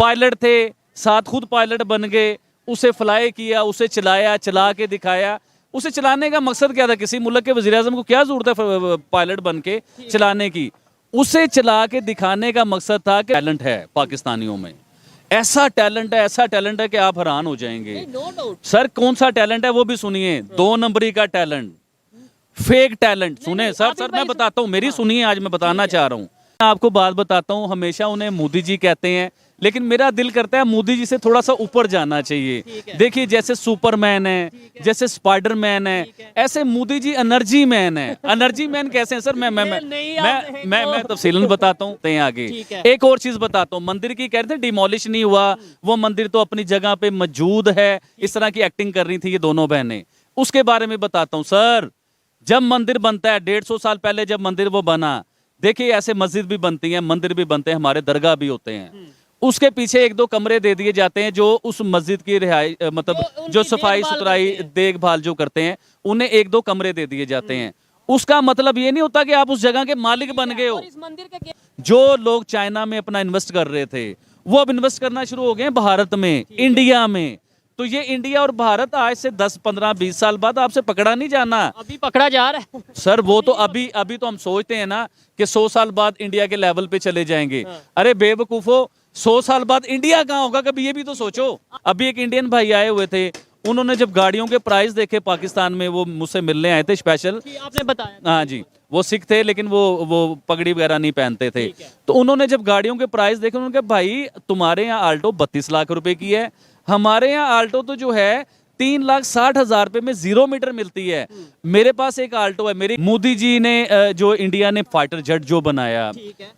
Pilot थे, साथ खुद पायलट बन गए, उसे फ्लाई किया, उसे चलाया, चला के दिखाया। उसे चलाने का मकसद क्या था? किसी मुल्क के वज़ीर आज़म को क्या जरूरत है पायलट बन के चलाने की? उसे चला के दिखाने का मकसद था कि टैलेंट है पाकिस्तानियों में, ऐसा टैलेंट है, ऐसा टैलेंट है कि आप हैरान हो जाएंगे। सर कौन सा टैलेंट है वो भी सुनिए, 2 नंबरी का टैलेंट, फेक टैलेंट। सुने सर मैं बताता हूँ, मेरी सुनिए, आज मैं बताना चाह रहा हूँ। मैं आपको बात बताता हूँ, हमेशा उन्हें मोदी जी कहते हैं, लेकिन मेरा दिल करता है मोदी जी से थोड़ा सा ऊपर जाना चाहिए। देखिए जैसे सुपरमैन है, जैसे स्पाइडरमैन है, ऐसे मोदी जी एनर्जी मैन है। एनर्जी मैन कैसे हैं सर? मैं तफसीलन बताता हूँ आगे। एक और चीज बताता हूँ, मंदिर की कह रहे थे डिमोलिश नहीं हुआ, वो मंदिर तो अपनी जगह पे मौजूद है, इस तरह की एक्टिंग कर रही थी ये दोनों बहनें। उसके बारे में बताता हूँ सर। जब मंदिर बनता है 150 साल पहले जब मंदिर वो बना, देखिए ऐसे मस्जिद भी बनती है, मंदिर भी बनते हैं, हमारे दरगाह भी होते हैं। उसके पीछे 1-2 कमरे दे दिए जाते हैं जो उस मस्जिद की रिहाई मतलब जो सफाई सुथराई देखभाल जो करते हैं, उन्हें 1-2 कमरे दे दिए जाते हैं। उसका मतलब ये नहीं होता कि आप उस जगह के मालिक बन गए हो। जो लोग चाइना में अपना इन्वेस्ट कर रहे थे, वो अब इन्वेस्ट करना शुरू हो गए हैं भारत में, इंडिया में। तो ये इंडिया और भारत आज से 10, 15, 20 साल बाद आपसे पकड़ा नहीं जाना, अभी पकड़ा जा रहा है सर। वो तो अभी तो हम सोचते हैं ना कि 100 साल बाद इंडिया के लेवल पे चले जाएंगे। अरे बेवकूफो, 100 साल बाद इंडिया कहाँ होगा, कभी ये भी तो सोचो। अभी एक इंडियन भाई आए हुए थे, उन्होंने जब गाड़ियों के प्राइस देखे पाकिस्तान में, वो मुझसे मिलने आए थे स्पेशल। आपने बताया। हाँ जी, वो सिख थे लेकिन वो पगड़ी वगैरह नहीं पहनते थे। तो उन्होंने जब गाड़ियों के प्राइस देखे, उन्होंने कहा भाई तुम्हारे यहाँ आल्टो 32 लाख रुपए की है, हमारे यहाँ आल्टो तो जो है 3,60,000 रुपए में 0 मीटर मिलती है। मेरे पास एक आल्टो है मेरी। मोदी जी ने जो इंडिया ने फाइटर जेट जो बनाया,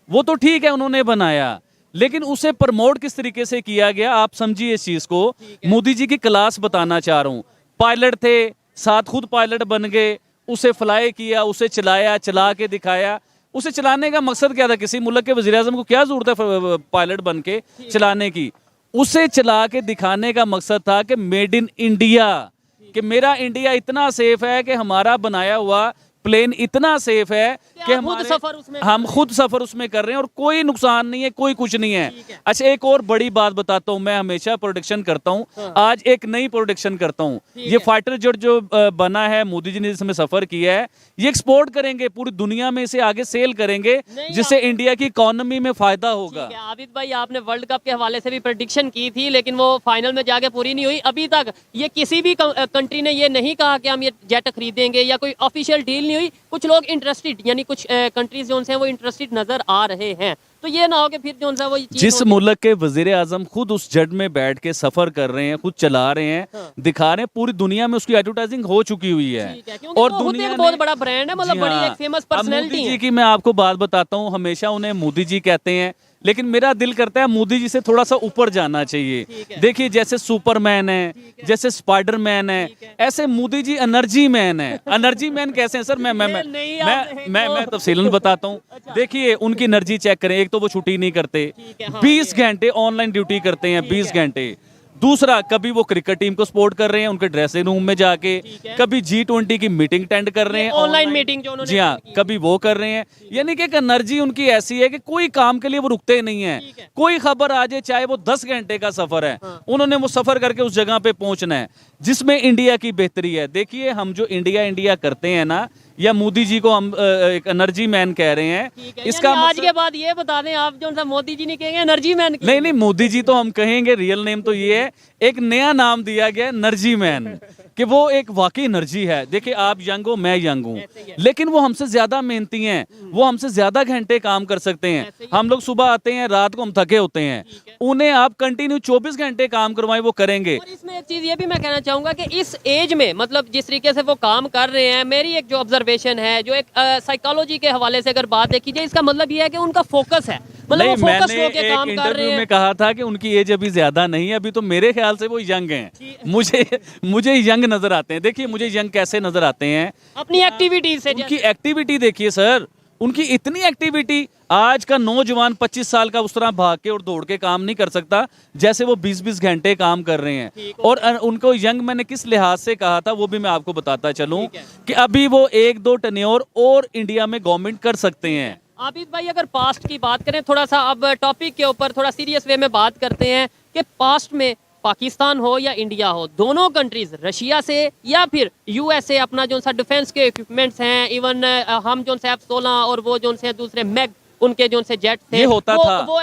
वो तो ठीक है उन्होंने बनाया, लेकिन उसे प्रमोट किस तरीके से किया गया आप समझिए इस चीज को। मोदी जी की क्लास बताना चाह रहा हूँ। पायलट थे, साथ खुद पायलट बन गए, उसे फ्लाई किया, उसे चलाया, चला के दिखाया। उसे चलाने का मकसद क्या था? किसी मुल्क के वज़ीर आज़म को क्या जरूरत है पायलट बन के चलाने की? उसे चला के दिखाने का मकसद था कि मेड इन इंडिया, कि मेरा इंडिया इतना सेफ है कि हमारा बनाया हुआ प्लेन इतना सेफ है कि हम खुद सफर उसमें कर रहे हैं और कोई नुकसान नहीं है, कोई कुछ नहीं है। अच्छा एक और बड़ी बात बताता हूँ, मैं हमेशा प्रोडक्शन करता हूँ, आज एक नई प्रोडक्शन करता हूँ। ये फाइटर जेट जो बना है, मोदी जी ने जिसमें सफर किया है, ये एक्सपोर्ट करेंगे, पूरी दुनिया में इसे आगे सेल करेंगे, जिससे इंडिया की इकोनॉमी में फायदा होगा। आबिद भाई आपने वर्ल्ड कप के हवाले से भी प्रेडिक्शन की थी, लेकिन वो फाइनल में जाके पूरी नहीं हुई। अभी तक ये किसी भी कंट्री ने ये नहीं कहा कि हम ये जेट खरीदेंगे, या कोई ऑफिशियल डील नहीं हुई। कुछ लोग इंटरेस्टेड, यानी कुछ कंट्रीज जो हैं वो इंटरेस्टेड नजर आ रहे हैं। तो ये ना हो कि फिर जो है वो जिस मुल्क के वजीर आजम खुद उस जेट में बैठ के सफर कर रहे हैं, खुद चला रहे हैं, दिखा रहे हैं, पूरी दुनिया में उसकी एडवर्टाइजिंग हो चुकी हुई है। और दुनिया में बहुत बड़ा ब्रांड है, मतलब बड़ी एक फेमस पर्सनैलिटी है। मोदी जी की मैं आपको बात बताता हूँ, हमेशा उन्हें मोदी जी कहते हैं, लेकिन मेरा दिल करता है मोदी जी से थोड़ा सा ऊपर जाना चाहिए। देखिए जैसे सुपरमैन है, जैसे स्पाइडरमैन है, ऐसे मोदी जी एनर्जी मैन है। एनर्जी मैन कैसे हैं सर? मैं तफसीलन बताता हूँ। देखिए उनकी एनर्जी चेक करें। एक तो वो छुट्टी नहीं करते, 20 घंटे ऑनलाइन ड्यूटी करते हैं, 20 घंटे। दूसरा, कभी वो क्रिकेट टीम को सपोर्ट कर रहे हैं उनके ड्रेसिंग रूम में जाके, कभी G20 की मीटिंग अटेंड कर रहे हैं, ऑनलाइन मीटिंग जो उन्होंने, जी हाँ, कभी वो कर रहे हैं। यानी कि एक एनर्जी उनकी ऐसी है कि कोई काम के लिए वो रुकते नहीं है। कोई खबर आ जाए, चाहे वो 10 घंटे का सफर है, उन्होंने वो सफर करके उस जगह पे पहुंचना है जिसमें इंडिया की बेहतरी है। देखिए हम जो इंडिया करते हैं ना, या मोदी जी को हम एक एनर्जी मैन कह रहे हैं, इसका आज के बाद ये बता दें आप, जो सा मोदी जी नहीं कहेंगे एनर्जी मैन। नहीं, मोदी जी तो हम कहेंगे, रियल नेम तो ये है, एक नया नाम दिया गया एनर्जी मैन, कि वो एक वाकई एनर्जी है। देखिए आप यंग हो, मैं यंग हूँ, लेकिन वो हमसे ज्यादा मेहनती हैं, वो हमसे ज्यादा घंटे काम कर सकते हैं। हम लोग सुबह आते हैं, रात को हम थके होते हैं, उन्हें आप कंटिन्यू 24 घंटे काम करवाएं, वो करेंगे। और इसमें एक चीज ये भी मैं कहना चाहूंगा कि इस एज में, मतलब जिस तरीके से वो काम कर रहे हैं, मेरी एक जो ऑब्जर्वेशन है, जो एक साइकोलॉजी के हवाले से अगर बात देखी जाए, इसका मतलब ये है कि उनका फोकस है, मतलब वो फोकस होकर काम कर रहे हैं। में कहा था कि उनकी एज अभी ज्यादा नहीं है, अभी तो मेरे ख्याल से वो यंग हैं। मुझे यंग नजर आते हैं। देखिए मुझे यंग कैसे नजर आते हैं? अपनी एक्टिविटी से। उनकी एक्टिविटी देखिए सर, उनकी इतनी एक्टिविटी। आज का नौजवान 25 साल का उस तरह भाग के और दौड़ के काम नहीं कर सकता जैसे वो 20-20 घंटे काम कर रहे हैं। और उनको यंग मैंने किस लिहाज से कहा था वो भी मैं आपको बताता चलूं कि अभी वो 1-2 टन्योर और इंडिया में गवर्नमेंट कर सकते हैं। आबिद भाई, अगर पास्ट की बात करें, थोड़ा सा अब टॉपिक के ऊपर थोड़ा सीरियस वे में बात करते हैं कि पास्ट में पाकिस्तान हो या इंडिया हो, दोनों कंट्रीज रशिया से या फिर यूएसए अपना जो सा डिफेंस के इक्विपमेंट्स हैं, इवन हम जो से F-16 और वो जो से दूसरे मैग उनके जो से जेट थे ये होता था। वो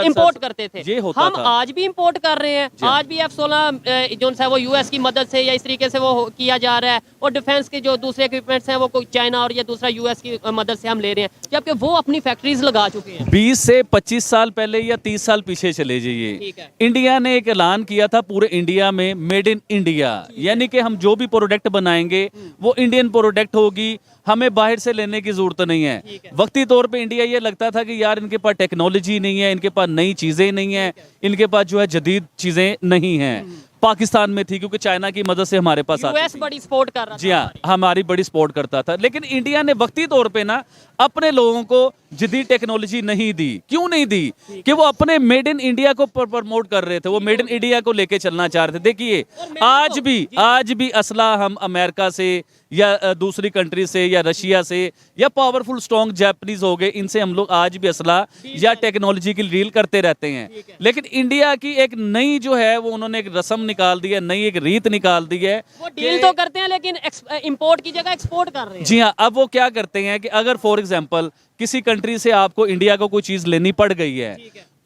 इंपोर्ट करते थे। ये होता हम था। आज भी इंपोर्ट कर रहे हैं, आज भी F-16 जो है वो यूएस की मदद से या इस तरीके से वो किया जा रहा है, और डिफेंस के जो दूसरे इक्विपमेंट्स हैं वो कोई चाइना और या दूसरा यूएस की मदद से हम ले रहे हैं, जबकि वो अपनी फैक्ट्रीज लगा चुके हैं। 20 से 25 साल पहले या 30 साल पीछे चले जाइए, ठीक है। इंडिया ने एक ऐलान किया था पूरे इंडिया में मेड इन इंडिया, यानी कि हम जो भी प्रोडक्ट बनाएंगे वो इंडियन प्रोडक्ट होगी, हमें बाहर से लेने की जरूरत नहीं है। वक्ती तौर पे इंडिया ये लगता था कि यार इनके पास टेक्नोलॉजी नहीं है, इनके पास नई चीजें नहीं है, इनके पास जो है जदीद चीजें नहीं हैं। पाकिस्तान में थी क्योंकि चाइना की मदद से हमारे पास आती यूएस थी। बड़ी सपोर्ट कर रहा जी था हाँ, हमारी बड़ी सपोर्ट करता था, लेकिन इंडिया ने वक्ती तौर पे ना अपने लोगों को जदीद टेक्नोलॉजी नहीं दी। क्यों नहीं दी? कि वो अपने मेड इन इंडिया को प्रमोट कर रहे थे, वो मेड इन इंडिया को लेके चलना चाह रहे थे। देखिए आज भी असला हम अमेरिका से या दूसरी कंट्री से या रशिया से या पावरफुल स्ट्रॉन्ग जापानीज हो गए, इनसे हम लोग आज भी असला या टेक्नोलॉजी की डील करते रहते हैं। लेकिन इंडिया की एक नई जो है वो उन्होंने एक रस्म निकाल दी है, नई एक रीत निकाल दी है। वो डील तो करते हैं लेकिन इंपोर्ट की जगह एक्सपोर्ट कर रहे हैं। जी हाँ, अब वो क्या करते हैं कि अगर फॉर एग्जांपल किसी कंट्री से आपको इंडिया को कोई चीज लेनी पड़ गई है,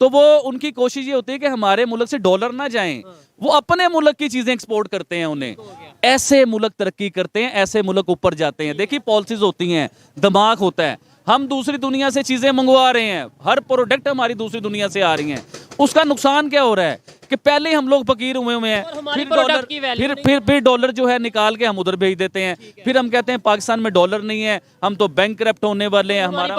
तो वो उनकी कोशिश ये होती है कि हमारे मुल्क से डॉलर ना जाएं, वो अपने मुल्क की चीजें एक्सपोर्ट करते हैं। उन्हें ऐसे मुल्क तरक्की करते हैं, ऐसे मुल्क ऊपर जाते हैं। देखिए पॉलिसीज होती हैं, दिमाग होता है। हम दूसरी दुनिया से चीजें मंगवा रहे हैं, हर प्रोडक्ट हमारी दूसरी दुनिया से आ रही हैं। उसका नुकसान क्या हो रहा है कि पहले हम लोग फकीर हुए हैं, फिर डॉलर फिर डॉलर जो है निकाल के हम उधर भेज देते हैं। फिर हम कहते हैं पाकिस्तान में डॉलर नहीं है, हम तो बैंकक्रप्ट होने वाले हैं, हमारे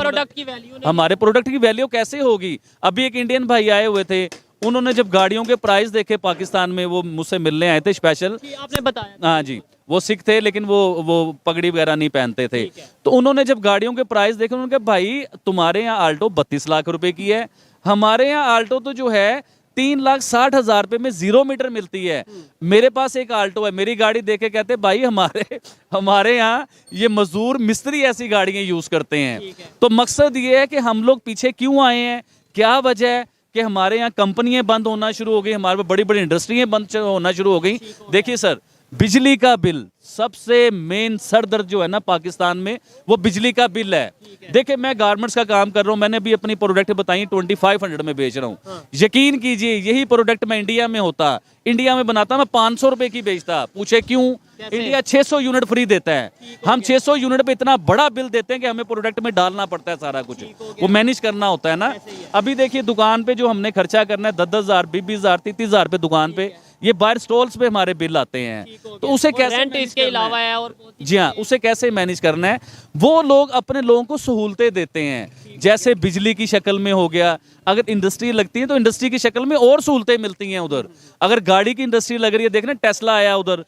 प्रोडक्ट की वैल्यू कैसे होगी? अभी एक इंडियन भाई आए हुए थे, उन्होंने जब गाड़ियों के प्राइस देखे पाकिस्तान में, वो मुझसे मिलने आए थे स्पेशल। आपने बताया। हाँ जी, वो सिख थे लेकिन वो पगड़ी वगैरह नहीं पहनते थे। तो उन्होंने जब गाड़ियों के प्राइस देखे, उन्होंने कहा भाई तुम्हारे यहाँ आल्टो 32 लाख रुपए की है, हमारे यहाँ आल्टो तो जो है 3,60,000 रुपए में 0 मीटर मिलती है। मेरे पास एक आल्टो है, मेरी गाड़ी देख के कहते भाई हमारे यहाँ ये मजदूर मिस्त्री ऐसी गाड़ियां यूज करते हैं। तो मकसद ये है कि हम लोग पीछे क्यों आए हैं, क्या वजह है कि हमारे यहाँ कंपनियां बंद होना शुरू हो गई, हमारे पे बड़ी बड़ी इंडस्ट्रियां बंद होना शुरू हो गई। देखिए सर, बिजली का बिल सबसे मेन सर दर्द जो है ना पाकिस्तान में, वो बिजली का बिल है। देखिए मैं गारमेंट्स का काम कर रहा हूँ, मैंने भी अपनी प्रोडक्ट बताई 2500 में बेच रहा हूँ। यकीन कीजिए यही प्रोडक्ट मैं इंडिया में होता, इंडिया में बनाता, मैं 500 रुपए की बेचता। पूछे क्यों? इंडिया 600 यूनिट फ्री देता है, हम 600 यूनिट पे इतना बड़ा बिल देते हैं कि हमें प्रोडक्ट में डालना पड़ता है सारा कुछ, वो मैनेज करना होता है ना। अभी देखिए दुकान पे जो हमने खर्चा करना है 10,000, 20,000, 30,000 पे दुकान पे, ये बाहर स्टॉल्स पे हमारे बिल आते हैं। तो उसे कैसे इसके अलावा है और जी हाँ, उसे कैसे मैनेज करना है? वो लोग अपने लोगों को सहूलतें देते हैं, जैसे बिजली की शक्ल में हो गया, अगर इंडस्ट्री लगती है तो इंडस्ट्री की शक्ल में और सहूलतें मिलती हैं उधर। अगर गाड़ी की इंडस्ट्री लग रही है, देखना टेस्ला आया उधर,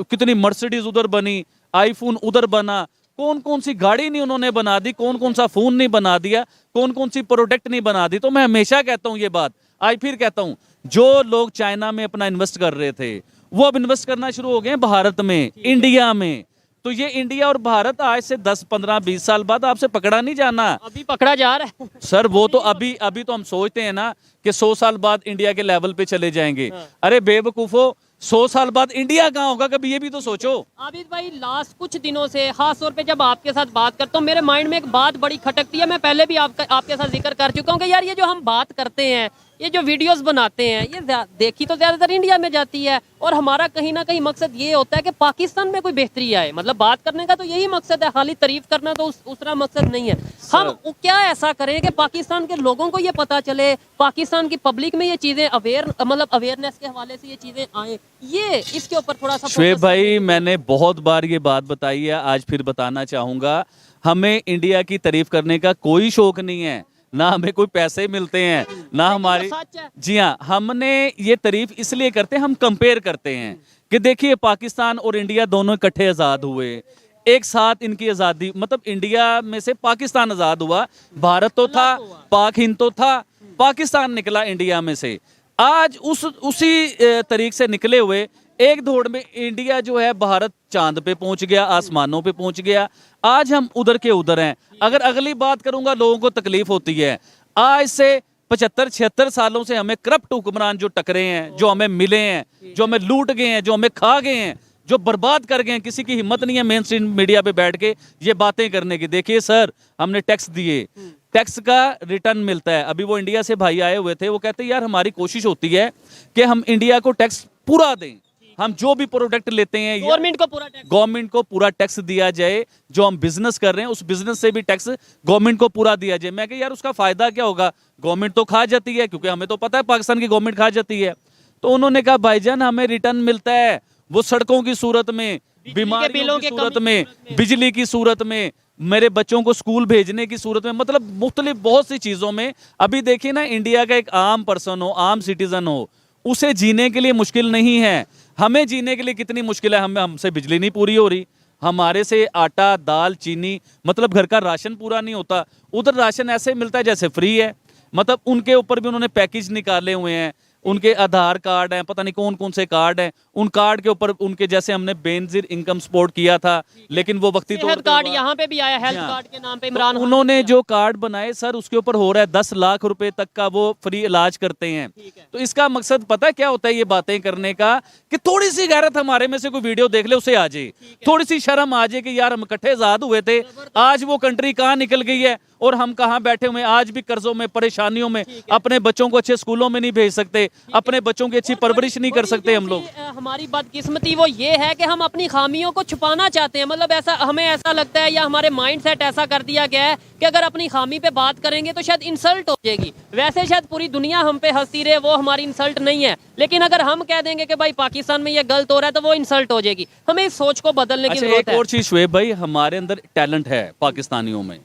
कितनी मर्सिडीज उधर बनी, आईफोन उधर बना, कौन कौन सी गाड़ी नहीं उन्होंने बना दी, कौन कौन सा फोन नहीं बना दिया, कौन कौन सी प्रोडक्ट नहीं बना दी। तो मैं हमेशा कहता हूँ ये बात, आज फिर कहता हूँ, जो लोग चाइना में अपना इन्वेस्ट कर रहे थे वो अब इन्वेस्ट करना शुरू हो गए भारत में, इंडिया में। तो ये इंडिया और भारत आज से 10, 15, 20 साल बाद आपसे पकड़ा नहीं जाना। अभी पकड़ा जा रहा है सर, वो तो अभी तो हम सोचते हैं ना कि 100 साल बाद इंडिया के लेवल पे चले जाएंगे। अरे बेवकूफो, 100 साल बाद इंडिया कहाँ होगा, कभी ये भी तो सोचो। आबिद भाई, लास्ट कुछ दिनों से खास तौर पे जब आपके साथ बात करता हूँ, मेरे माइंड में एक बात बड़ी खटकती है। मैं पहले भी आपके साथ जिक्र कर चुका हूँ कि यार ये जो हम बात करते हैं, ये जो वीडियोस बनाते हैं, ये देखी तो ज्यादातर इंडिया में जाती है, और हमारा कहीं ना कहीं मकसद ये होता है कि पाकिस्तान में कोई बेहतरी आए। मतलब बात करने का तो यही मकसद है, खाली तारीफ करना तो उस तरह मकसद नहीं है। हम क्या ऐसा करें कि पाकिस्तान के लोगों को ये पता चले, पाकिस्तान की पब्लिक में ये चीजें अवेयरनेस के हवाले से ये चीजें आए, ये इसके ऊपर थोड़ा सा। शुएब भाई, मैंने बहुत बार ये बात बताई है, आज फिर बताना चाहूंगा, हमें इंडिया की तारीफ करने का कोई शौक नहीं है, ना हमें कोई पैसे मिलते हैं, ना हमारी। जी हाँ, हमने ये तारीफ इसलिए करते हैं, हम कंपेयर करते हैं कि देखिए पाकिस्तान और इंडिया दोनों इकट्ठे आज़ाद हुए, एक साथ इनकी आज़ादी, मतलब इंडिया में से पाकिस्तान आज़ाद हुआ, भारत तो था, पाक हिंद तो था, पाकिस्तान निकला इंडिया में से। आज उसी तरीक से निकले हुए एक दौड़ में इंडिया जो है भारत चांद पे पहुंच गया, आसमानों पे पहुंच गया। आज हम उधर के उधर हैं। अगर अगली बात करूंगा, लोगों को तकलीफ होती है। आज से 75-76 सालों से हमें करप्ट हुक्मरान जो टकरे हैं, जो हमें मिले हैं, जो हमें लूट गए हैं, जो हमें खा गए हैं, जो बर्बाद कर गए हैं, किसी की हिम्मत नहीं है मेन स्ट्रीम मीडिया पे बैठ के ये बातें करने की। देखिए सर, हमने टैक्स दिए, टैक्स का रिटर्न मिलता है। अभी वो इंडिया से भाई आए हुए थे, वो कहते हैं यार हमारी कोशिश होती है कि हम इंडिया को टैक्स पूरा दें, हम जो भी प्रोडक्ट लेते हैं गवर्नमेंट को पूरा टैक्स दिया जाए। जो हम बिजनेस कर रहे हैं उस बिजनेस से भी टैक्स गवर्नमेंट को पूरा दिया जाए। मैं कह यार उसका फायदा क्या होगा, गवर्नमेंट तो खा जाती है, क्योंकि हमें तो पता है पाकिस्तान की गवर्नमेंट खा जाती है। तो उन्होंने कहा भाईजान हमें रिटर्न मिलता है, वो सड़कों की सूरत में, बीमारियों की सूरत में, बिजली की सूरत में, मेरे बच्चों को स्कूल भेजने की सूरत में, मतलब मुख्तलिफ बहुत सी चीजों में। अभी देखिए ना, इंडिया का एक आम पर्सन हो, आम सिटीजन हो, उसे जीने के लिए मुश्किल नहीं है। हमें जीने के लिए कितनी मुश्किल है। हमसे बिजली नहीं पूरी हो रही, हमारे से आटा दाल चीनी, मतलब घर का राशन पूरा नहीं होता। उधर राशन ऐसे मिलता है जैसे फ्री है। मतलब उनके ऊपर भी उन्होंने पैकेज निकाले हुए हैं, उनके आधार कार्ड हैं, पता नहीं कौन कौन से कार्ड हैं, उन कार्ड के ऊपर उनके, जैसे हमने बेनजीर इनकम सपोर्ट किया था, लेकिन वो वक्ती तौर कार्ड यहाँ पे भी आया, हेल्थ कार्ड के नाम पे इमरान। उन्होंने जो कार्ड बनाए सर, उसके ऊपर हो रहा है 10 लाख रुपए तक का वो फ्री इलाज करते हैं। तो इसका मकसद पता क्या होता है ये बातें करने का, कि थोड़ी सी गैरत हमारे में से कोई वीडियो देख ले उसे आ जाए, थोड़ी सी शर्म आ जाए कि यार हम इकट्ठे आजाद हुए थे, आज वो कंट्री कहाँ निकल गई है और हम कहाँ बैठे हुए। आज भी कर्जों में, परेशानियों में, अपने बच्चों को अच्छे स्कूलों में नहीं भेज सकते, अपने बच्चों की अच्छी परवरिश नहीं कर सकते हम लोग। हमारी बदकिस्मती वो ये है कि हम अपनी खामियों को छुपाना चाहते हैं। मतलब ऐसा हमें ऐसा लगता है, या हमारे माइंड सेट ऐसा कर दिया गया है कि अगर अपनी खामी पे बात करेंगे तो शायद इंसल्ट हो जाएगी। वैसे शायद पूरी दुनिया हम पे हंसती रहे, वो हमारी इंसल्ट नहीं है। लेकिन अगर हम कह देंगे कि भाई पाकिस्तान में ये गलत हो रहा है तो वो इंसल्ट हो जाएगी। हमें इस सोच को बदलने की जरूरत है। एक और चीज शुएब भाई, हमारे अंदर टैलेंट है पाकिस्तानियों में,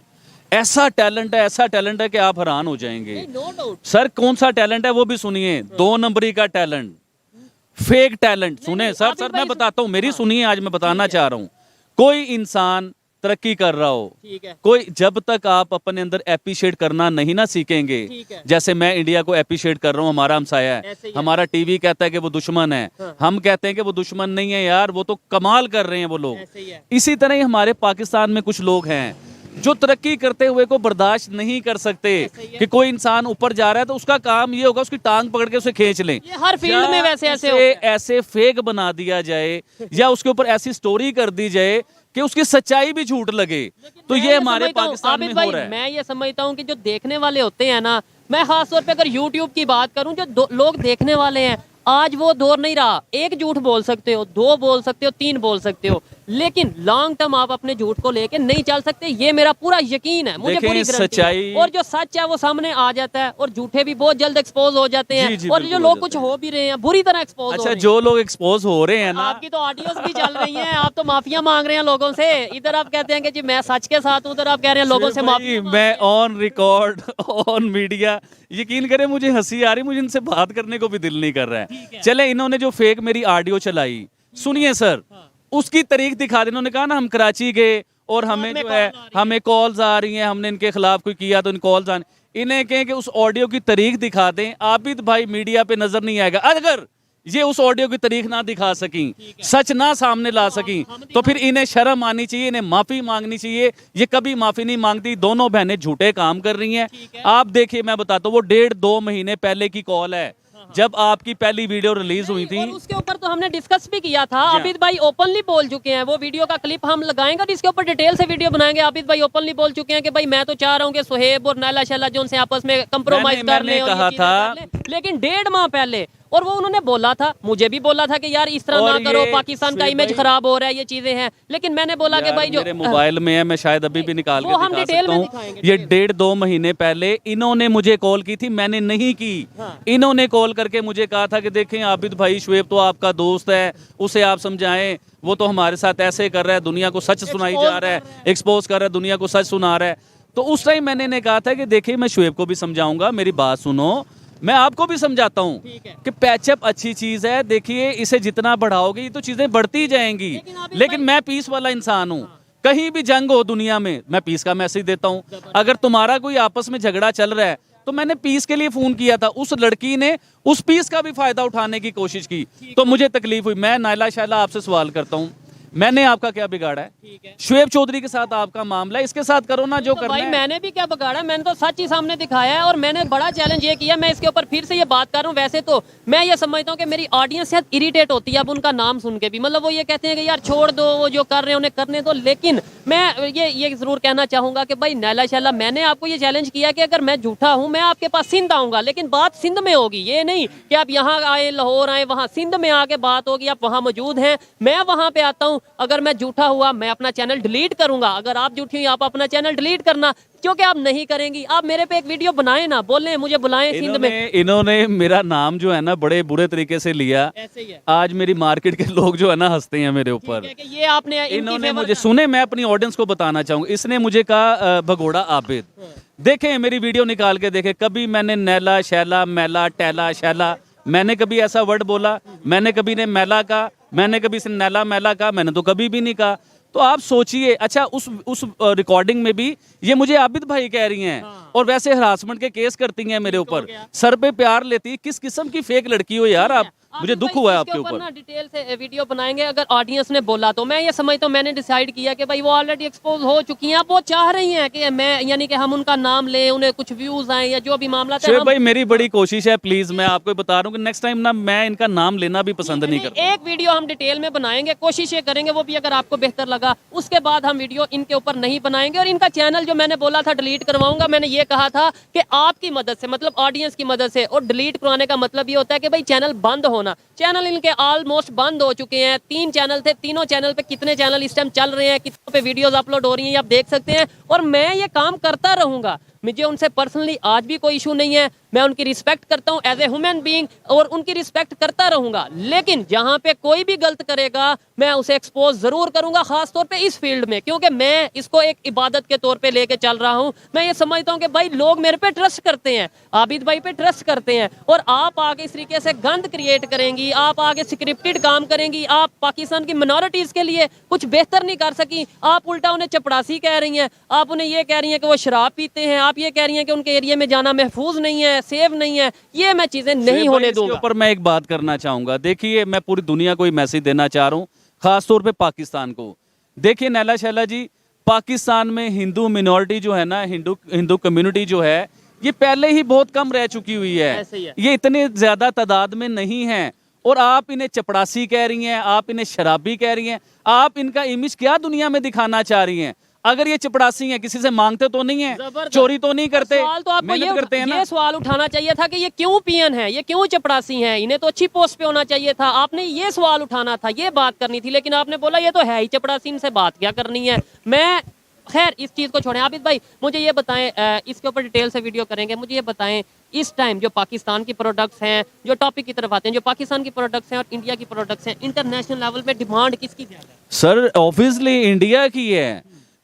ऐसा टैलेंट है, ऐसा टैलेंट है कि आप हैरान हो जाएंगे। सर कौन सा टैलेंट है वो भी सुनिए, 2 नंबरी का टैलेंट, फेक टैलेंट। सुने सर मैं बताता हूँ, मेरी सुनिए, आज मैं बताना चाह रहा हूँ। कोई इंसान तरक्की कर रहा हो, कोई, जब तक आप अपने अंदर एप्रिशिएट करना नहीं ना सीखेंगे, जैसे मैं इंडिया को एप्रिशिएट कर रहा हूँ, हमारा हमसाया है, हमारा टीवी कहता है कि वो दुश्मन है, हम कहते हैं कि वो दुश्मन नहीं है यार, वो तो कमाल कर रहे हैं वो लोग। इसी तरह ही हमारे पाकिस्तान में कुछ लोग हैं जो तरक्की करते हुए को बर्दाश्त नहीं कर सकते कि कोई इंसान ऊपर जा रहा है तो उसका काम ये होगा उसकी टांग पकड़ के उसे खींच लें। हर फील्ड में वैसे ऐसे फेक बना दिया जाए, या उसके ऊपर ऐसी स्टोरी कर दी जाए कि उसकी सच्चाई भी झूठ लगे। तो ये हमारे पाकिस्तान में हो रहा है। मैं ये समझता हूँ कि जो देखने वाले होते हैं ना, मैं खास तौर पे अगर YouTube की बात करूँ, जो लोग देखने वाले हैं, आज वो दौर नहीं रहा। एक झूठ बोल सकते हो, 2 बोल सकते हो, 3 बोल सकते हो, लेकिन लॉन्ग टर्म आप अपने झूठ को लेके नहीं चल सकते। ये मेरा पूरा यकीन है, मुझे पूरी गारंटी है। और जो सच है वो सामने आ जाता है, और झूठे भी बहुत जल्द एक्सपोज हो जाते हैं। जी, और जो लोग कुछ हो भी रहे हैं बुरी तरह एक्सपोज हो रहे हैं। जो लोग एक्सपोज हो रहे हैं ना, आपकी तो ऑडियोस भी चल रही हैं, आप तो माफिया मांग रहे हैं लोगों से। इधर आप कहते हैं कि जी मैं सच के साथ हूं, उधर आप कह रहे हैं लोगों से माफी। मैं ऑन रिकॉर्ड, ऑन मीडिया, यकीन करें मुझे हंसी आ रही, मुझे इनसे बात करने को भी दिल नहीं कर रहा है। चले, इन्होंने जो फेक मेरी ऑडियो चलाई, सुनिए सर, उसकी तारीख दिखा दी। इन्होंने कहा ना हम कराची गए और हमें जो है हमें कॉल्स आ रही हैं, हमने इनके खिलाफ कोई किया तो इन कॉल्स आने, इन्हें कहें कि उस ऑडियो की तारीख दिखा दें। आबिद भाई मीडिया पे नजर नहीं आएगा अगर ये उस ऑडियो की तारीख ना दिखा सकी, सच ना सामने ला सकी, तो फिर इन्हें शर्म आनी चाहिए, इन्हें माफी मांगनी चाहिए। ये कभी माफी नहीं मांगती, दोनों बहनें झूठे काम कर रही हैं। आप देखिए, मैं बताता हूँ, वो 1.5-2 महीने पहले की कॉल है, जब आपकी पहली वीडियो रिलीज हुई थी। और उसके ऊपर तो हमने डिस्कस भी किया था। आबिद भाई ओपनली बोल चुके हैं, वो वीडियो का क्लिप हम लगाएंगे और इसके ऊपर डिटेल से वीडियो बनाएंगे। आबिद भाई ओपनली बोल चुके हैं कि भाई मैं तो चाह रहा हूँ कि सुहेब और नैला शैला जो उनसे आपस में कंप्रोमाइज कर ले, कहा था, लेकिन 1.5 माह पहले। और वो उन्होंने बोला था, मुझे भी बोला था कि यार इस तरह ना करो, पाकिस्तान का इमेज खराब हो रहा है, ये चीजें हैं। लेकिन मैंने बोला कि भाई जो मेरे मोबाइल में है, मैं शायद अभी भी निकाल के दिखा सकता हूं। ये 1.5-2 महीने पहले इन्होंने मुझे कॉल की थी, मैंने नहीं की। इन्होंने कॉल करके मुझे कहा था कि देखें आबिद भाई, शुएब तो आपका दोस्त है, उसे आप समझाएं, वो तो हमारे साथ ऐसे कर रहा है, दुनिया को सच सुनाई जा रहा है, एक्सपोज कर रहा है, दुनिया को सच सुना रहा है। तो उस टाइम मैंने कहा था कि देखिए मैं शुएब को भी समझाऊंगा, मेरी बात सुनो, मैं आपको भी समझाता हूँ कि पैचअप अच्छी चीज है। देखिए इसे जितना बढ़ाओगे ये तो चीजें बढ़ती जाएंगी, लेकिन मैं पीस वाला इंसान हूँ। कहीं भी जंग हो दुनिया में, मैं पीस का मैसेज देता हूँ। अगर तुम्हारा कोई आपस में झगड़ा चल रहा है, तो मैंने पीस के लिए फोन किया था, उस लड़की ने उस पीस का भी फायदा उठाने की कोशिश की, तो मुझे तकलीफ हुई। मैं नायला शैला आपसे सवाल करता हूँ, मैंने आपका क्या बिगाड़ा है? ठीक है। शुएब चौधरी के साथ आपका मामला है, इसके साथ करो ना जो तो करना भाई है। मैंने भी क्या बिगाड़ा, मैंने तो सच ही सामने दिखाया है और मैंने बड़ा चैलेंज ये किया। मैं इसके ऊपर फिर से ये बात कर रहा हूँ। वैसे तो मैं ये समझता हूँ कि मेरी ऑडियंस शायद इरिटेट होती है अब उनका नाम सुन के भी, मतलब वो ये कहते हैं कि यार छोड़ दो, वो जो कर रहे हैं उन्हें करने दो। लेकिन मैं ये जरूर कहना चाहूंगा कि भाई नैला शैला, मैंने आपको ये चैलेंज किया कि अगर मैं झूठा हूँ मैं आपके पास सिंध आऊंगा, लेकिन बात सिंध में होगी, ये नहीं कि आप यहाँ आए, लाहौर आए, वहाँ सिंध में आके बात होगी, आप वहाँ मौजूद हैं, मैं वहाँ पे आता हूँ। अगर मैं झूठा हुआ मैं अपना चैनल डिलीट करूंगा, अगर आप झूठी हुई आप अपना चैनल डिलीट करना, क्योंकि आप नहीं करेंगी। आप मेरे पे एक वीडियो बनाए ना, बोले मुझे बुलाएं सिंध में। इन्होंने मेरा नाम जो है ना बड़े बुरे तरीके से लिया, ऐसे ही है। आज मेरी मार्केट के लोग जो है ना हंसते हैं मेरे ऊपर। ठीक है कि ये आपने इनकी इन्होंने फेवर मुझे का- सुने, मैं अपनी ऑडियंस को बताना चाहूंगा, इसने मुझे कहा भगोड़ा आबिद, देखें मेरी वीडियो निकाल के देखें, कभी मैंने नैला शैला मैला टैला शैला मैंने कभी ऐसा वर्ड बोला? मैंने कभी ने मैला कहा? मैंने कभी से नैला मैला कहा? मैंने तो कभी भी नहीं कहा। तो आप सोचिए, अच्छा उस रिकॉर्डिंग में भी ये मुझे आबिद भाई कह रही हैं, और वैसे हरासमेंट के केस करती हैं मेरे ऊपर, सर पे प्यार लेती। किस किस्म की फेक लड़की हो यार आप, मुझे दुख हुआ है आपके ऊपर। ना डिटेल से वीडियो बनाएंगे, अगर ऑडियंस ने बोला तो मैं ये समझता हूँ, मैंने डिसाइड किया कि भाई वो ऑलरेडी एक्सपोज हो चुकी हैं, अब वो चाह रही हैं कि मैं, यानी कि हम उनका नाम लें, उन्हें कुछ व्यूज आए या जो भी मामला था। शुएब भाई मेरी बड़ी कोशिश है, प्लीज मैं आपको बता रहा हूँ कि नेक्स्ट टाइम ना मैं इनका नाम लेना भी पसंद नहीं करता। एक वीडियो हम डिटेल में बनाएंगे, कोशिश ये करेंगे, वो भी अगर आपको बेहतर लगा उसके बाद हम वीडियो इनके ऊपर नहीं बनाएंगे। और इनका चैनल जो मैंने बोला था डिलीट करवाऊंगा, मैंने ये कहा था कि आपकी मदद से, मतलब ऑडियंस की मदद से। और डिलीट करवाने का मतलब ये होता है कि भाई चैनल बंद होना। चैनल इनके ऑलमोस्ट बंद हो चुके हैं, 3 चैनल थे, तीनों चैनल पे कितने चैनल इस टाइम चल रहे हैं, कितनों पे वीडियोस अपलोड हो रही हैं, ये आप देख सकते हैं। और मैं ये काम करता रहूंगा, मुझे उनसे पर्सनली आज भी कोई इशू नहीं है, मैं उनकी रिस्पेक्ट करता हूं एज ए ह्यूमन बीइंग, और उनकी रिस्पेक्ट करता रहूंगा। लेकिन जहां पे कोई भी गलत करेगा मैं उसे एक्सपोज जरूर करूंगा, खास तौर पे इस फील्ड में, क्योंकि मैं इसको एक इबादत के तौर पे लेके चल रहा हूं। मैं ये समझता हूं कि भाई लोग मेरे पे ट्रस्ट करते हैं, आबिद भाई पे ट्रस्ट करते हैं, और आप आगे इस तरीके से गंद क्रिएट करेंगी, आप आगे स्क्रिप्टेड काम करेंगी, आप पाकिस्तान की मिनॉरिटीज के लिए कुछ बेहतर नहीं कर सकी, आप उल्टा उन्हें चपड़ासी कह रही हैं, आप उन्हें ये कह रही हैं कि वो शराब पीते हैं, आप ये कह रही हैं कि उनके एरिया में जाना महफूज नहीं है, सेफ नहीं है। ये मैं चीजें नहीं होने दूंगा। ऊपर मैं एक बात करना चाहूंगा, देखिए मैं पूरी दुनिया को मैसेज देना चाह रहा हूँ, खास तौर पे पाकिस्तान को। देखिए नैला शैला जी, पाकिस्तान में हिंदू मिनॉरिटी जो है ना, हिंदू कम्युनिटी जो है, ये पहले ही बहुत कम रह चुकी हुई ऐसे ही है, है। ये इतने ज्यादा तादाद में नहीं है। और आप इन्हें चपड़ासी कह रही हैं, आप इन्हें शराबी कह रही हैं, आप इनका इमेज क्या दुनिया में दिखाना चाह रही हैं? अगर ये चपड़ासी हैं, किसी से मांगते तो नहीं है, जबरदस्त। चोरी तो नहीं करते, सवाल तो आपको मेहनत करते हैं ना। ये सवाल उठाना चाहिए था कि ये क्यों पियन है, ये क्यों चपड़ासी हैं, इन्हें तो अच्छी पोस्ट पे होना चाहिए था। आपने ये सवाल उठाना था, ये बात करनी थी, लेकिन आपने बोला ये तो है ही चपड़ासी, इनसे बात क्या करनी है। मैं खैर इस चीज़ को छोड़ें। आबिद भाई मुझे ये बताएं, इसके ऊपर डिटेल से वीडियो करेंगे, मुझे ये बताएं इस टाइम जो पाकिस्तान की प्रोडक्ट्स हैं, जो टॉपिक की तरफ आते हैं, जो पाकिस्तान की प्रोडक्ट्स हैं और इंडिया की प्रोडक्ट्स हैं, इंटरनेशनल लेवल पे डिमांड किसकी ज़्यादा है? सर ऑब्वियसली इंडिया की है,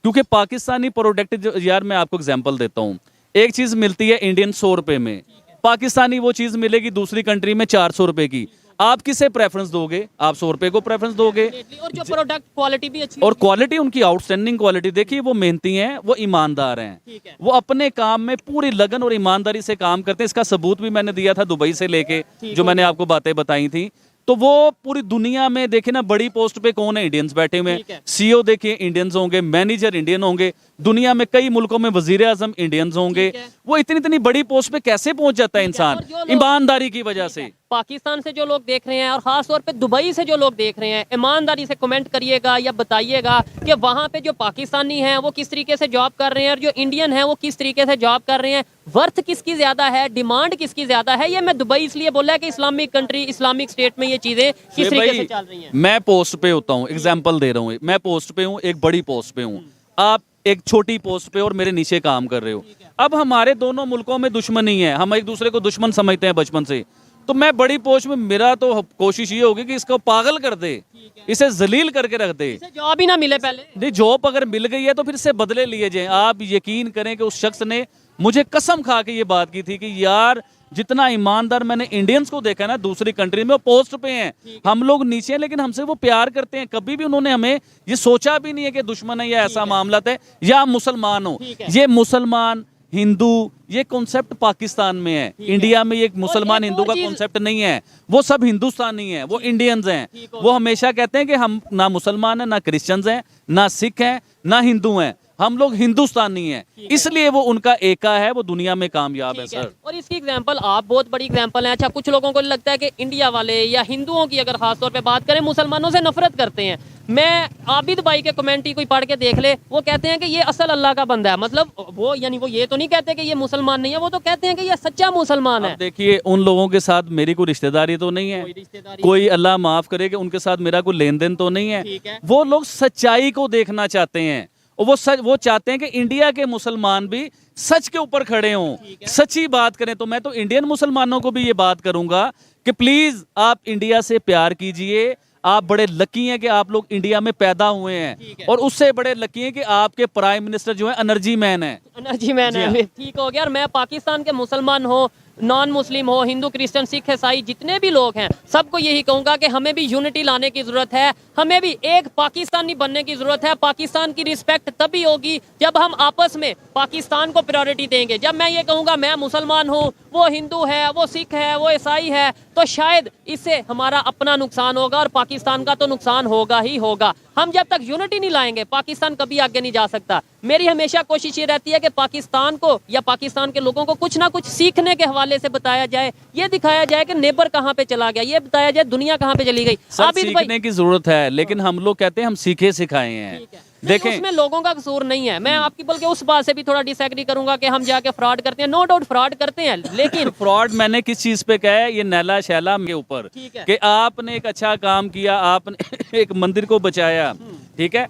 क्योंकि पाकिस्तानी प्रोडक्ट, यार मैं आपको एग्जांपल देता हूँ, एक चीज मिलती है इंडियन 100 रुपए में, पाकिस्तानी वो चीज मिलेगी दूसरी कंट्री में 400 रुपए की। आप किसे प्रेफरेंस दोगे? आप 100 रुपए को प्रेफरेंस दोगे। और जो प्रोडक्ट क्वालिटी भी अच्छी और क्वालिटी उनकी आउटस्टैंडिंग क्वालिटी, देखिए वो मेहनती हैं, वो ईमानदार हैं, ठीक है। वो अपने काम में पूरी लगन और ईमानदारी से काम करते हैं। इसका सबूत भी मैंने दिया था दुबई से लेके, जो मैंने आपको बातें बताई थी। तो वो पूरी दुनिया में देखे ना, बड़ी पोस्ट पे कौन है? इंडियंस बैठे हुए हैं। सीईओ देखिए इंडियंस होंगे, मैनेजर इंडियन होंगे, दुनिया में कई मुल्कों में वजीर आजम इंडियंस होंगे। वो इतनी इतनी बड़ी पोस्ट पे कैसे पहुंच जाता है इंसान? ईमानदारी की वजह से। पाकिस्तान से जो लोग देख रहे हैं और खास तौर पे दुबई से जो लोग देख रहे हैं, ईमानदारी से कमेंट करिएगा या बताइएगा कि वहाँ पे जो पाकिस्तानी हैं वो किस तरीके से जॉब कर रहे हैं और जो इंडियन हैं वो किस तरीके से जॉब कर रहे हैं। वर्थ किसकी ज्यादा है, डिमांड किसकी ज्यादा है? ये मैं दुबई इसलिए बोला है कि इस्लामिक कंट्री, इस्लामिक स्टेट में ये चीजें किस तरीके से चल रही हैं। मैं पोस्ट पे होता हूँ, एग्जाम्पल दे रहा हूँ, मैं पोस्ट पे हूँ, एक बड़ी पोस्ट पे हूँ, आप एक छोटी पोस्ट पे और मेरे नीचे काम कर रहे हो। अब हमारे दोनों मुल्कों में दुश्मनी है, हम एक दूसरे को दुश्मन समझते हैं बचपन से। तो मैं बड़ी पोस्ट में, मेरा तो कोशिश ये होगी कि इसको पागल कर दे, इसे जलील करके रख दे। इसे जॉब ही ना मिले पहले। नहीं, जॉब अगर मिल गई है तो फिर से बदले लिए जाए। आप यकीन करें कि उस शख्स ने मुझे कसम खा के ये बात की थी कि यार जितना ईमानदार मैंने इंडियंस को देखा ना दूसरी कंट्री में, वो पोस्ट पे हैं, हम लोग नीचे हैं, लेकिन हमसे वो प्यार करते हैं। कभी भी उन्होंने हमें ये सोचा भी नहीं है कि दुश्मन है या ऐसा मामला है या मुसलमान हो। ये मुसलमान, हिंदू, ये कॉन्सेप्ट पाकिस्तान में है, इंडिया में ये मुसलमान एक हिंदू और का चीज- कॉन्सेप्ट नहीं है। वो सब हिंदुस्तानी हैं, वो इंडियंस हैं। वो हमेशा कहते हैं कि हम ना मुसलमान हैं, ना क्रिश्चियंस हैं, ना सिख हैं, ना हिंदू हैं, हम लोग हिंदुस्तानी हैं। इसलिए वो उनका एका है, वो दुनिया में कामयाब है ठीक है। सर। और इसकी एग्जांपल आप बहुत बड़ी एग्जांपल हैं। अच्छा, कुछ लोगों को लगता है कि इंडिया वाले या हिंदुओं की अगर खास तौर पे बात करें, मुसलमानों से नफरत करते हैं। मैं आबिद भाई के कमेंट ही कोई पढ़ के देख ले, वो कहते हैं कि ये असल अल्लाह का बंदा है। मतलब वो यानी वो ये तो नहीं कहते कि ये मुसलमान नहीं है, वो तो कहते हैं कि ये सच्चा मुसलमान है। अब देखिए, उन लोगों के साथ मेरी कोई रिश्तेदारी तो नहीं है, कोई रिश्तेदारी कोई अल्लाह माफ करे कि उनके साथ मेरा कोई लेन देन तो नहीं ठीक है। है। वो लोग सच्चाई को देखना चाहते हैं, और वो चाहते हैं कि इंडिया के मुसलमान भी सच के ऊपर खड़े हों, सच्ची बात करें। तो मैं तो इंडियन मुसलमानों को भी ये बात करूंगा कि प्लीज आप इंडिया से प्यार कीजिए। आप बड़े लकी हैं कि आप लोग इंडिया में पैदा हुए हैं, और उससे बड़े लकी हैं कि आपके प्राइम मिनिस्टर जो है एनर्जी मैन है। एनर्जी मैन जी है। हाँ। ठीक हो गया। और मैं पाकिस्तान के मुसलमान हो, नॉन मुस्लिम हो, हिंदू, क्रिश्चियन, सिख, ईसाई, जितने भी लोग हैं, सबको यही कहूंगा कि हमें भी यूनिटी लाने की जरूरत है। हमें भी एक पाकिस्तानी बनने की जरूरत है। पाकिस्तान की रिस्पेक्ट तभी होगी जब हम आपस में पाकिस्तान को प्रायोरिटी देंगे। जब मैं ये कहूंगा मैं मुसलमान हूँ, वो हिंदू है, वो सिख है, वो ईसाई है, तो शायद इससे हमारा अपना नुकसान होगा और पाकिस्तान का तो नुकसान होगा ही होगा। हम जब तक यूनिटी नहीं लाएंगे, पाकिस्तान कभी आगे नहीं जा सकता। मेरी हमेशा कोशिश ये रहती है कि पाकिस्तान को या पाकिस्तान के लोगों को कुछ ना कुछ सीखने के हवाले से बताया जाए। ये दिखाया जाए कि नेबर कहाँ पे चला गया, ये बताया जाए दुनिया कहाँ पे चली गई। सर, आबिद भाई, सीखने की जरूरत है, लेकिन हम लोग कहते हैं हम सीखे सिखाए हैं। ठीक है। देखें, उसमें लोगों का कसूर नहीं है। मैं आपकी बल्कि उस बात से भी थोड़ा डिसएग्री करूंगा कि हम जाके फ्रॉड करते हैं। नो डाउट फ्रॉड करते हैं, लेकिन फ्रॉड मैंने किस चीज पे कहा है? ये नैला शैला के ऊपर, ठीक है। कि आपने एक अच्छा काम किया, आपने एक मंदिर को बचाया, ठीक है,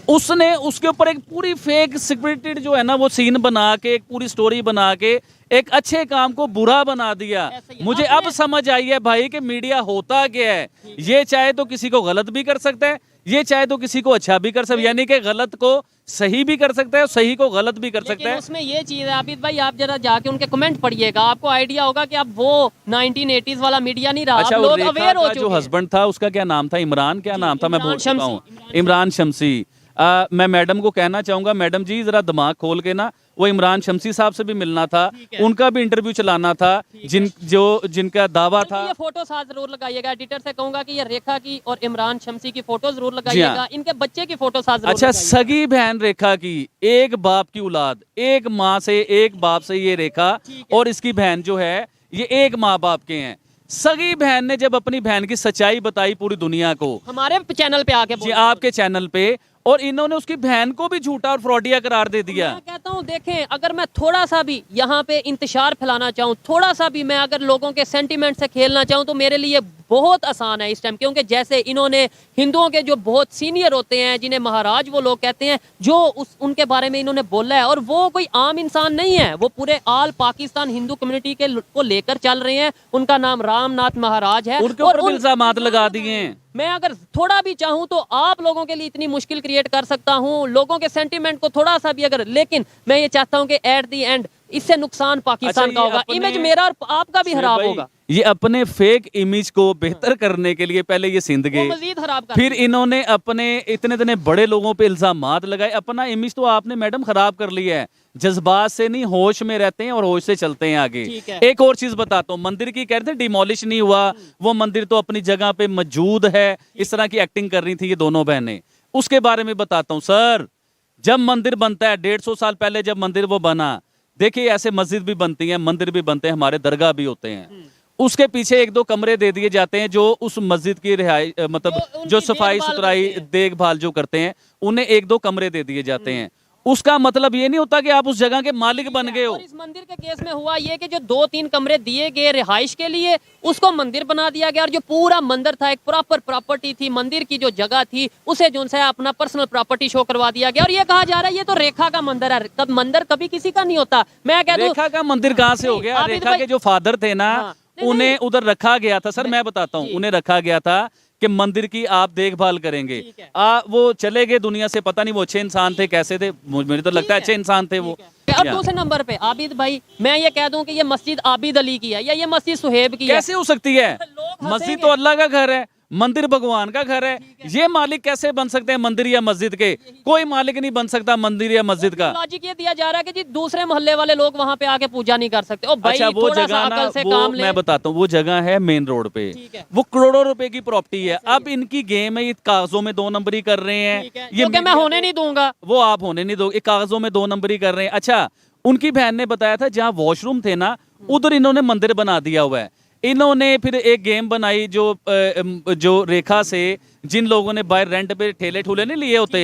उसने उसके ऊपर एक पूरी फेक स्क्रिप्टेड जो है ना वो सीन बना के, एक पूरी स्टोरी बना के एक अच्छे काम को बुरा बना दिया। ऐसा ही है। मुझे अब समझ आई है भाई कि मीडिया होता क्या है। ये चाहे तो किसी को गलत भी कर सकता है, ये चाहे तो किसी को अच्छा भी कर सकता है, यानी कि गलत को सही भी कर सकता है और सही को गलत भी कर सकता लेकिन है। उसमें ये चीज है आबिद भाई, आप जरा जाके उनके कमेंट पढ़िएगा, आपको आइडिया होगा कि अब वो 1980s वाला मीडिया नहीं रहा। अच्छा, अब वो लोग रेखा अवेयर हो का चुके जो हैं। हस्बैंड था उसका क्या नाम था? इमरान, क्या नाम था? मैं इमरान भूल चुका हूँ। शमसी। इमरान शमसी। मैं मैडम को कहना चाहूंगा, मैडम जी जरा दिमाग खोल के ना, वो इमरान शमसी साहब से भी मिलना था, उनका भी इंटरव्यू चलाना था, जिनका दावा था। ये फोटो साथ जरूर लगाइएगा। एडिटर से कहूंगा कि ये रेखा की और इमरान शमसी की फोटो जरूर जी लगाइएगा। हाँ। इनके बच्चे की फोटो साथ जरूर अच्छा, लगाइएगा। सगी बहन रेखा की, एक बाप की औलाद, एक माँ से एक बाप से ये रेखा और इसकी बहन जो है ये एक माँ बाप के हैं। सगी बहन ने जब अपनी बहन की सच्चाई बताई पूरी दुनिया को, हमारे चैनल पे आके जी आपके चैनल पे, और इन्होंने उसकी बहन को भी झूठा और फ्रॉडिया करार दे दिया। मैं कहता हूँ देखें, अगर मैं थोड़ा सा भी यहाँ पे इंतशार फैलाना चाहूँ, थोड़ा सा भी मैं अगर लोगों के सेंटीमेंट से खेलना चाहूँ, तो मेरे लिए बहुत आसान है इस टाइम। क्योंकि जैसे इन्होंने हिंदुओं के जो बहुत सीनियर होते हैं, जिन्हें महाराज वो लोग कहते हैं, जो उनके बारे में इन्होंने बोला है, और वो कोई आम इंसान नहीं है, वो पूरे ऑल पाकिस्तान हिंदू कम्युनिटी के को लेकर चल रहे हैं। उनका नाम रामनाथ महाराज है। उनके ऊपर इल्जामात लगा दिए हैं। मैं अगर थोड़ा भी चाहूं तो आप लोगों के लिए इतनी मुश्किल क्रिएट कर सकता हूं, लोगों के सेंटीमेंट को थोड़ा सा भी अगर, लेकिन मैं ये चाहता हूं कि एट द एंड इससे नुकसान पाकिस्तान का होगा, इमेज मेरा और आपका भी खराब होगा। ये अपने फेक इमेज को बेहतर करने के लिए पहले ये सिंध वो गए, मजीद खराब कर फिर इन्होंने अपने इतने बड़े लोगों पे इल्जामात लगाए। अपना इमेज तो आपने मैडम खराब कर लिया है। जज्बात से नहीं, होश में रहते हैं और होश से चलते हैं आगे। ठीक है। एक और चीज बताता हूँ, मंदिर की कह रहे थे डिमोलिश नहीं हुआ, वो मंदिर तो अपनी जगह पे मौजूद है। इस तरह की एक्टिंग कर रही थी ये दोनों बहनें। उसके बारे में बताता हूँ सर, जब मंदिर बनता है 150 साल पहले जब मंदिर वो बना, देखिए ऐसे मस्जिद भी बनती है, मंदिर भी बनते हैं, हमारे दरगाह भी होते हैं। उसके पीछे 1-2 कमरे दे दिए जाते हैं जो उस मस्जिद की रिहाई मतलब जो सफाई सुथराई देखभाल जो करते हैं, उन्हें 1-2 कमरे दे दिए जाते हैं। उसका मतलब ये नहीं होता कि आप उस जगह के मालिक बन गए हो। और इस मंदिर के केस में हुआ ये कि जो 2-3 कमरे दिए गए रिहाइश के लिए, उसको मंदिर बना दिया गया, और जो पूरा मंदिर था एक प्रॉपर प्रॉपर्टी थी, मंदिर की जो जगह थी उसे जो है अपना पर्सनल प्रॉपर्टी शो करवा दिया गया। और ये कहा जा रहा है ये तो रेखा का मंदिर है। कब मंदिर कभी किसी का नहीं होता। मैं कहता हूं रेखा का मंदिर कहाँ से हो गया? आबिद रेखा भाई- के जो फादर थे ना, हाँ, नहीं, उन्हें उधर रखा गया था सर। मैं बताता हूँ, उन्हें रखा गया था कि मंदिर की आप देखभाल करेंगे। ठीक है। वो चले गए दुनिया से, पता नहीं वो अच्छे इंसान थे, कैसे थे, मुझे तो लगता है अच्छे इंसान थे वो। और दूसरे नंबर पे आबिद भाई, मैं ये कह दूं कि ये मस्जिद आबिद अली की है या ये मस्जिद सुहेब की है। कैसे हो सकती है? लोग हंसेंगे। मस्जिद तो अल्लाह का घर है, मंदिर भगवान का घर है, ये मालिक कैसे बन सकते हैं मंदिर या मस्जिद के? कोई मालिक नहीं बन सकता मंदिर या मस्जिद का। लॉजिक ये दिया जा रहा है कि जी दूसरे मोहल्ले वाले लोग वहां पे आके पूजा नहीं कर सकते। ओ भाई अच्छा, वो थोड़ा सा जगह ना, अकल से वो काम ले। मैं बताता हूँ, वो जगह है मेन रोड पे, ठीक है। वो करोड़ों रुपए की प्रॉपर्टी है। अब इनकी गेम है, ये कागजों में 2 नंबरी कर रहे हैं, ठीक है, ये क्योंकि मैं होने नहीं दूंगा। वो आप होने नहीं दो, ये कागजों में 2 नंबरी कर रहे हैं। अच्छा, उनकी बहन ने बताया था जहाँ वॉशरूम थे ना, उधर इन्होंने मंदिर बना दिया हुआ है। इन्होंने फिर एक गेम बनाई जो रेखा से, जिन लोगों ने बाहर रेंट पे ठेले ठूले नहीं लिए होते,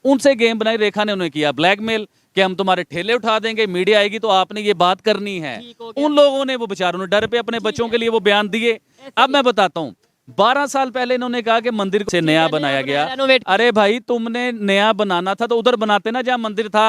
उनसे गेम बनाई। रेखा ने उन्हें किया ब्लैकमेल कि हम तुम्हारे ठेले उठा देंगे, मीडिया आएगी तो आपने ये बात करनी है। ठीक हो गया। उन लोगों ने, वो बेचारों ने डर पे अपने बच्चों के लिए वो बयान दिए। अब मैं बताता हूँ, 12 साल पहले इन्होंने कहा कि मंदिर से नया बनाया गया। रेनोवेट। अरे भाई, तुमने नया बनाना था तो उधर बनाते ना जहाँ मंदिर था।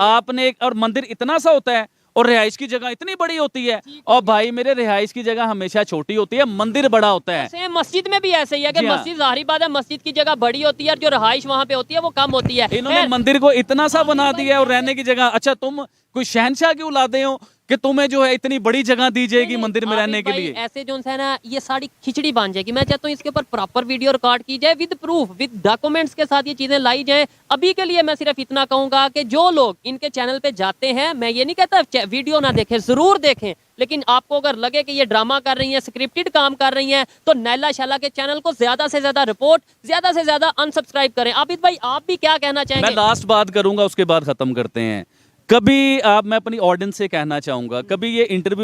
आपने और मंदिर इतना सा होता है और रिहाइश की जगह इतनी बड़ी होती है। और भाई मेरे, रिहाइश की जगह हमेशा छोटी होती है, मंदिर बड़ा होता है। सेम मस्जिद में भी ऐसे ही है कि जी हाँ। मस्जिद जाहिर बात है मस्जिद की जगह बड़ी होती है और जो रहाइश वहाँ पे होती है वो कम होती है। इन्होंने खैर, मंदिर को इतना सा बना दिया है और रहने की जगह। अच्छा, तुम कोई शहनशाह की औलादे हो कि तुम्हें जो है इतनी बड़ी जगह दी जाएगी मंदिर में रहने आबिद के भाई, लिए? ऐसे जो है ना, ये सारी खिचड़ी बन जाएगी। मैं चाहता हूँ इसके ऊपर प्रॉपर वीडियो रिकॉर्ड की जाए विद प्रूफ, विद डॉक्यूमेंट्स के साथ ये चीजें लाई जाए। अभी के लिए मैं सिर्फ इतना कहूंगा कि जो लोग इनके चैनल पे जाते हैं, मैं ये नहीं कहता वीडियो ना देखें, जरूर देखें, लेकिन आपको अगर लगे कि ये ड्रामा कर रही हैं, स्क्रिप्टेड काम कर रही हैं, तो नैला शाला के चैनल को ज्यादा से ज्यादा रिपोर्ट, ज्यादा से ज्यादा अनसब्सक्राइब करें। आबिद भाई, आप भी क्या कहना मैं चाहेंगे? लास्ट बात करूंगा, उसके बाद खत्म करते हैं। कभी आप, मैं अपनी ऑडियंस से कहना चाहूंगा, कभी ये इंटरव्यू